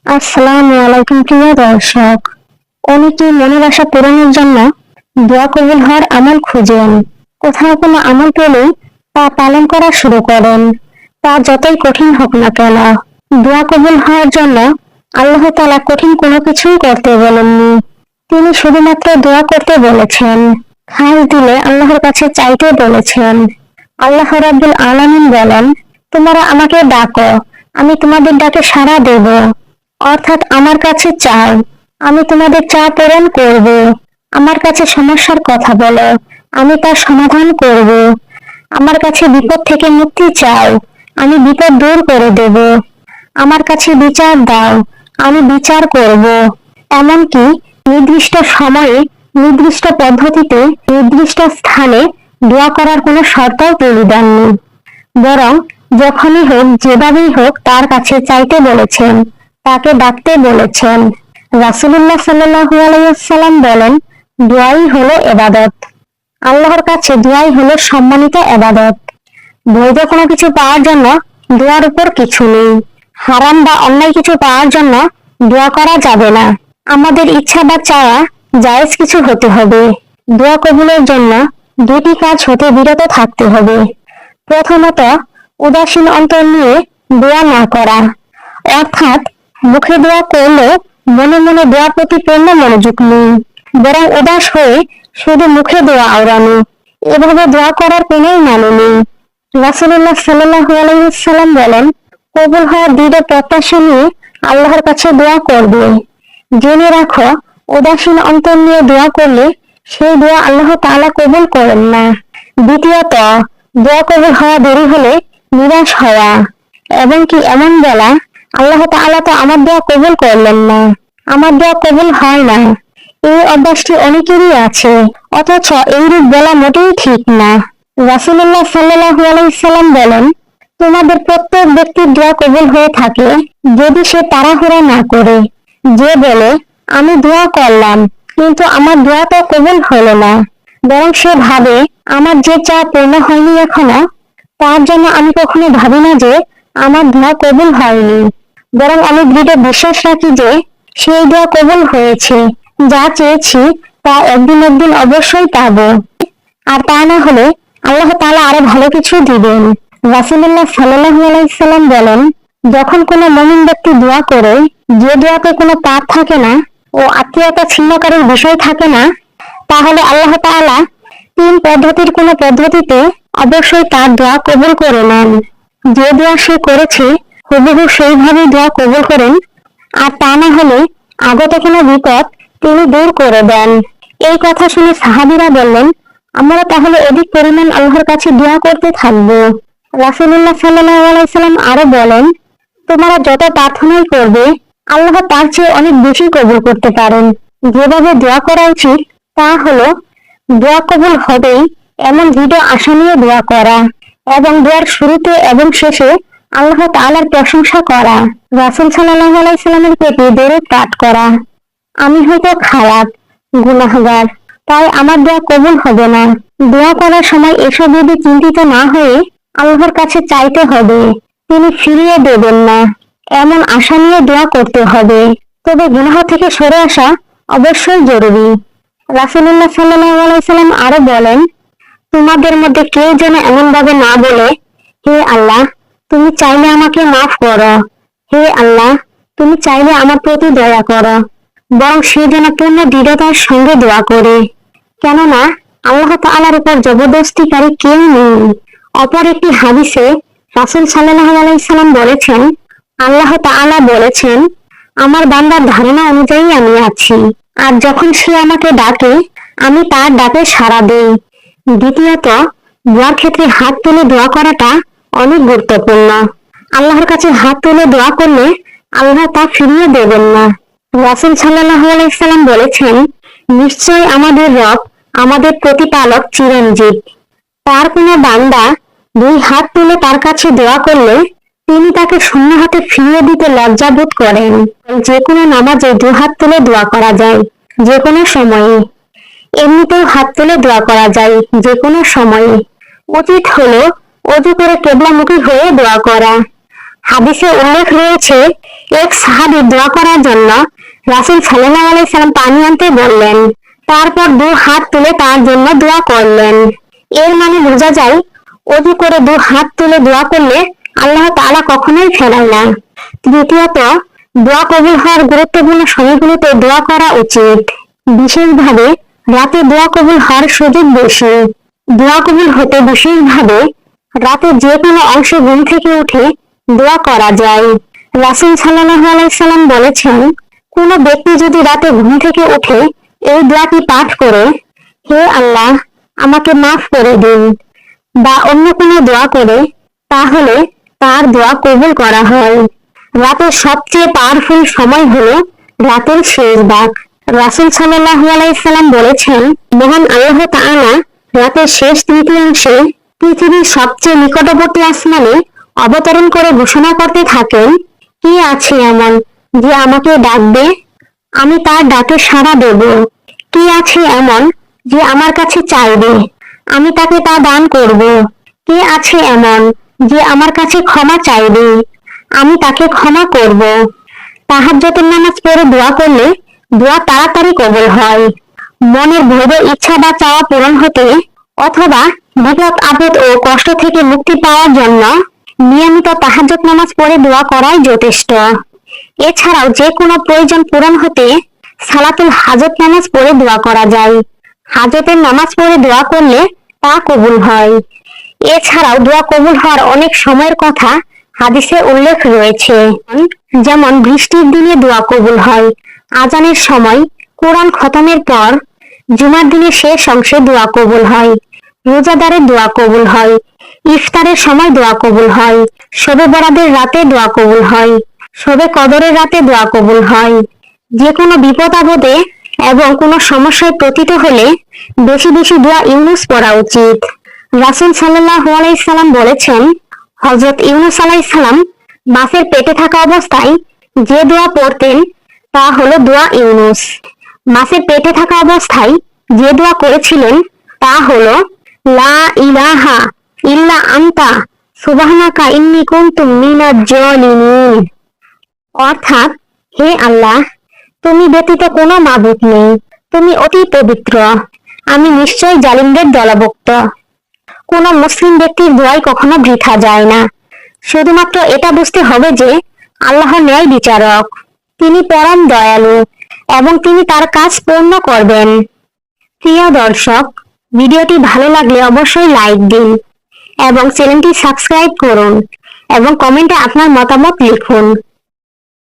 আসসালামু আলাইকুম প্রিয় দর্শক। অনেকে মনের আশা পূরণের জন্য দোয়া কবুল হওয়ার আমল খুঁজেন। কোথাও কোনো আমল পেলেই তা পালন করা শুরু করেন, তা যতই কঠিন হোক না কেন। দোয়া কবুল হওয়ার জন্য আল্লাহ তাআলা কঠিন কোনো কিছুই করতে বলেননি। তিনি শুধুমাত্র দোয়া করতে বলেছেন, খাস দিলে আল্লাহর কাছে চাইতে বলেছেন। আল্লাহ রাব্বুল আলামিন বলেন, তোমরা আমাকে ডাকো, আমি তোমাদের ডাকে সাড়া দেব। অর্থাৎ আমার কাছে চাও, আমি তোমাদের চা পূরণ করব। আমার কাছে সমস্যার কথা বলো, আমি তার সমাধান করব। আমার কাছে বিপদ থেকে মুক্তি চাও, আমি বিপদ দূর করে দেব। আমার কাছে বিচার দাও, আমি বিচার করব। এমনকি নির্দিষ্ট সময়ে, নির্দিষ্ট পদ্ধতিতে, নির্দিষ্ট স্থানে দোয়া করার কোনো শর্তও তিনি দেননি, বরং যখনই হোক, যেভাবেই হোক তার কাছে চাইতে বলেছেন, তাকে ডাকতে বলেছেন। রাসূলুল্লাহ সাল্লাল্লাহু আলাইহি ওয়াসাল্লাম বলেন, দোয়াই হলো ইবাদত। আল্লাহর কাছে দোয়াই হলো সম্মানিত ইবাদত। বৈধ কোনো কিছু পাওয়ার জন্য দোয়ার উপর কিছু নেই। হারাম বা অন্যায় কিছু পাওয়ার জন্য দোয়া করা যাবে না। আমাদের ইচ্ছা বা চাওয়া জায়েজ কিছু হতে হবে। দোয়া কবুলের জন্য দুটি কাজ হতে বিরত থাকতে হবে। প্রথমত, উদাসীন অন্তর নিয়ে দোয়া না করা, অর্থাৎ মুখে দোয়া করলেও মনে মনে দোয়া প্রতি পূর্ণ মনোযোগ নেই, বরং উদাস হয়ে শুধু মুখে দোয়া আওড়ানো। এভাবে দোয়া করার কোনোই মানে নেই। রাসূলুল্লাহ সাল্লাল্লাহু আলাইহি ওয়াসাল্লাম বলেন, কবুল হওয়ার দৃঢ় প্রত্যাশা নিয়ে আল্লাহর কাছে দোয়া করবে। জেনে রাখো, উদাসীন অন্তর নিয়ে দোয়া করলে সেই দোয়া আল্লাহ তাআলা কবুল করেন না। দ্বিতীয়ত, দোয়া কবুল হওয়া দেরি হলে নিরাশ হওয়া এবং কি এমন বলা, আল্লাহ তাআলা তো আমার দোয়া কবুল করলেন না, আমার দোয়া কবুল হয় না। এই অভ্যাসটি অনেকেরই আছে, অথচ এইরূপ বলা মোটেই ঠিক না। রাসূলুল্লাহ সাল্লাল্লাহু আলাইহি সাল্লাম বলেন, তোমাদের প্রত্যেক ব্যক্তির দোয়া কবুল হয়ে থাকে যদি সে তাড়াহুড়া না করে। যে বলে, আমি দোয়া করলাম কিন্তু আমার দোয়া তো কবুল হলো না, বরং সে ভাবে, আমার যে চাওয়া পূর্ণ হয়নি এখনো, তার জন্য আমি কখনো ভাবি না যে আমার দোয়া কবুল হয়নি, বরং আমি দৃঢ় বিশ্বাস রাখি যে সেই দোয়া কবুল হয়েছে। যা চেয়েছি তা একদিন অবশ্যই পাবো, আর তা না হলে আল্লাহ তাআলা আরো ভালো কিছু দিবেন। রাসূলুল্লাহ সাল্লাল্লাহু আলাইহি সাল্লাম বলেন, যখন কোনো মুমিন ব্যক্তি দোয়া করে, যে দোয়াতে কোনো পাপ থাকে না ও আত্মীয়তা ছিন্নকারীর বিষয় থাকে না, তাহলে আল্লাহ তাআলা তিন পদ্ধতির কোনো পদ্ধতিতে অবশ্যই তার দোয়া কবুল করে নেন। যে দোয়া সে করেছে হুবহু সেইভাবেই দোয়া কবুল করেন, আর তা না হলে আগত কোনো বিপদ তিনি দূর করে দেন। এই কথা শুনে সাহাবীরা বললেন, আমরা তাহলে অধিক পরিমাণ আল্লাহর কাছে দোয়া করতে থাকবো। রাসূলুল্লাহ সাল্লাল্লাহু আলাইহি সাল্লাম আরো বলেন, তোমরা যত প্রার্থনাই করবে আল্লাহ তার চেয়ে অনেক বেশি কবুল করতে পারেন। যেভাবে দোয়া করা উচিত তা হলো দোয়া কবুল হবেই এমন দৃঢ় আশা নিয়ে দোয়া করা, এবং দোয়ার শুরুতে এবং শেষে আল্লাহ তাআলার প্রশংসা করা, রাসূল সাল্লাল্লাহু আলাইহি সাল্লামের প্রতি দরুদ পাঠ করা। আমি হয়তো খারাপ, গুনাহগার, তাই আমার দোয়া কবুল হবে না। দোয়া করার সময় এসব যদি চিন্তিত না হয়ে আল্লাহর কাছে চাইতে হবে, তিনি ফিরিয়ে দেবেন না এমন আশা নিয়ে দোয়া করতে হবে। তবে গুনাহ থেকে সরে আসা অবশ্যই জরুরি। রাসূলুল্লাহ সাল্লাল্লাহু আলাইহি সাল্লাম আরো বলেন, তোমাদের মধ্যে কেউ যেন এমন ভাবে না বলে, হে আল্লাহ, তুমি চাইলে আমাকে মাফ করো, হে আল্লাহ, তুমি চাইলে আমার প্রতি দয়া করো, বরং সে যেন পূর্ণ দৃঢ়তার সঙ্গে দোয়া করে। কেননা আল্লাহ তাআলার উপর জবরদস্তিকারী কেউ নেই। অপর একটি হাদিসে রাসূল সাল্লাল্লাহু আলাইহি সাল্লাম বলেছেন, আল্লাহ তাআলা বলেছেন, আমার বান্দার ধারণা অনুযায়ী আমি আছি, আর যখন সে আমাকে ডাকে আমি তার ডাকে সাড়া দেই। দ্বিতীয়ত, দোয়ার ক্ষেত্রে হাত তুলে দোয়া করাটা অনেক গুরুত্বপূর্ণ। আল্লাহর কাছে হাত তুলে দোয়া করলে আল্লাহ তা ফিরিয়ে দেবেন না। রাসূল সাল্লাল্লাহু আলাইহি সাল্লাম বলেছেন, নিশ্চয় আমাদের রব, আমাদের প্রতিপালক চিরঞ্জীব। তার কোনো বান্দা দুই হাত তুলে তার কাছে দোয়া করলে তিনি তাকে শূন্য হাতে ফিরিয়ে দিতে লজ্জাবোধ করেন। যে কোনো নামাজে দুই হাত তুলে দোয়া করা যায়, যে কোনো সময়ে। এমনিতেও হাত তুলে দোয়া করা যায় যে কোনো সময়ে। উচিত হলো অজু করে কিবলামুখী হয়ে দোয়া করা। হাদিসে উল্লেখ রয়েছে, এক সাহাবী দোয়া করার জন্য রাসূল সাল্লাল্লাহু আলাইহি সাল্লাম পানি আনতে বললেন, তারপর 2 হাত তুলে তার জন্য দোয়া করলেন। এর মানে বোঝা যায়, ওযু করে 2 হাত তুলে দোয়া করলে আল্লাহ তাআলা কখনোই ফেরায় না। দ্বিতীয়ত, দোয়া কবুল হওয়ার গুরুত্বপূর্ণ সময়গুলোতে দোয়া করা উচিত। বিশেষভাবে রাতে দোয়া কবুল হওয়ার সুযোগ বেশি। দোয়া কবুল হতে বিশেষভাবে রাতে যে কোনো অংশে ঘুম থেকে উঠে দোয়া করা যায়। রাসূল সাল্লাল্লাহু আলাইহি সাল্লাম বলেছেন, কোন ব্যক্তি যদি রাতে ঘুম থেকে উঠে এই দোয়াটি পাঠ করে, হে আল্লাহ আমাকে মাফ করে দিন, বা অন্য কোনো দোয়া করে, তাহলে তার দোয়া কবুল করা হয়। রাতের সবচেয়ে পাওয়ারফুল সময় হলো রাতের শেষ ভাগ। রাসূল সাল্লাল্লাহু আলাইহি সাল্লাম বলেছেন, মহান আল্লাহ তাআলা রাতের শেষ তৃতীয়াংশে পৃথিবীর সবচেয়ে নিকটবর্তী আসমানে অবতরণ করে ঘোষণা করতে থাকেন, কি আছে এমন যে আমাকে ডাকবে, আমি তার ডাকে সাড়া দেব। কি আছে এমন যে আমার কাছে চাইবে, আমি তাকে তা দান করব। কে আছে এমন যে আমার কাছে ক্ষমা চাইবে, আমি তাকে ক্ষমা করব। তাহাজ্জুদের নামাজ পড়ে দোয়া করলে দোয়া তাড়াতাড়ি কবুল হয়। মনের ভোরে ইচ্ছা বা চাওয়া পূরণ হতে অথবা বিপদ আপদ ও কষ্ট থেকে মুক্তি পাওয়ার জন্য নিয়মিত তাহাজ্জুদ নামাজ পড়ে দোয়া করাই যথেষ্ট। এছাড়াও যে কোনো প্রয়োজন পূরণ হতে সালাতুল হাজত নামাজ পড়ে দোয়া করা যায়। হাজতের নামাজ পড়ে দোয়া করলে তা কবুল হয়। এছাড়াও দোয়া কবুল হওয়ার অনেক সময়ের কথা হাদিসে উল্লেখ রয়েছে, যেমন বৃষ্টির দিনে দোয়া কবুল হয়, আজানের সময়, কোরআন খতমের পর, জুমার দিনের শেষ অংশে দোয়া কবুল হয়, রোজাদারের দোয়া কবুল হয়, ইফতারের সময় দোয়া কবুল হয়, শবে বরাতের রাতে দোয়া কবুল হয়, শবে কদরের রাতে দোয়া কবুল হয়। যে কোনো বিপদ আপদে এবং কোনো সমস্যায় পতিত হলে বেশি বেশি দোয়া ইউনুস পড়া উচিত। রাসূল সাল্লাল্লাহু আলাইহি সাল্লাম বলেছেন, হযরত ইউনুস আলাইহিস সালাম মাছের পেটে থাকা অবস্থায় যে দোয়া পড়তেন তা হলো দোয়া ইউনুস। মাছের পেটে থাকা অবস্থায় যে দোয়া করেছিলেন তা হলো, লা ইলাহা ইল্লা আনতা সুবহানাকা ইন্নী কুনতু মিনাজ জালিমিন। অর্থাৎ, হে আল্লাহ, তুমি ব্যতীত কোনো মাবুদ নেই, তুমি অতি পবিত্র, আমি নিশ্চয় জালিমদের দলভুক্ত। কোন মুসলিম ব্যক্তির দোয়াই কখনো বৃথা যায় না। শুধুমাত্র এটা বুঝতে হবে যে আল্লাহ ন্যায় বিচারক, তিনি পরম দয়ালু এবং তিনি তার কাজ পূর্ণ করবেন। প্রিয় দর্শক, ভিডিওটি ভালো লাগলে অবশ্যই লাইক দিন এবং চ্যানেলটি সাবস্ক্রাইব করুন এবং কমেন্টে আপনার মতামত লিখুন।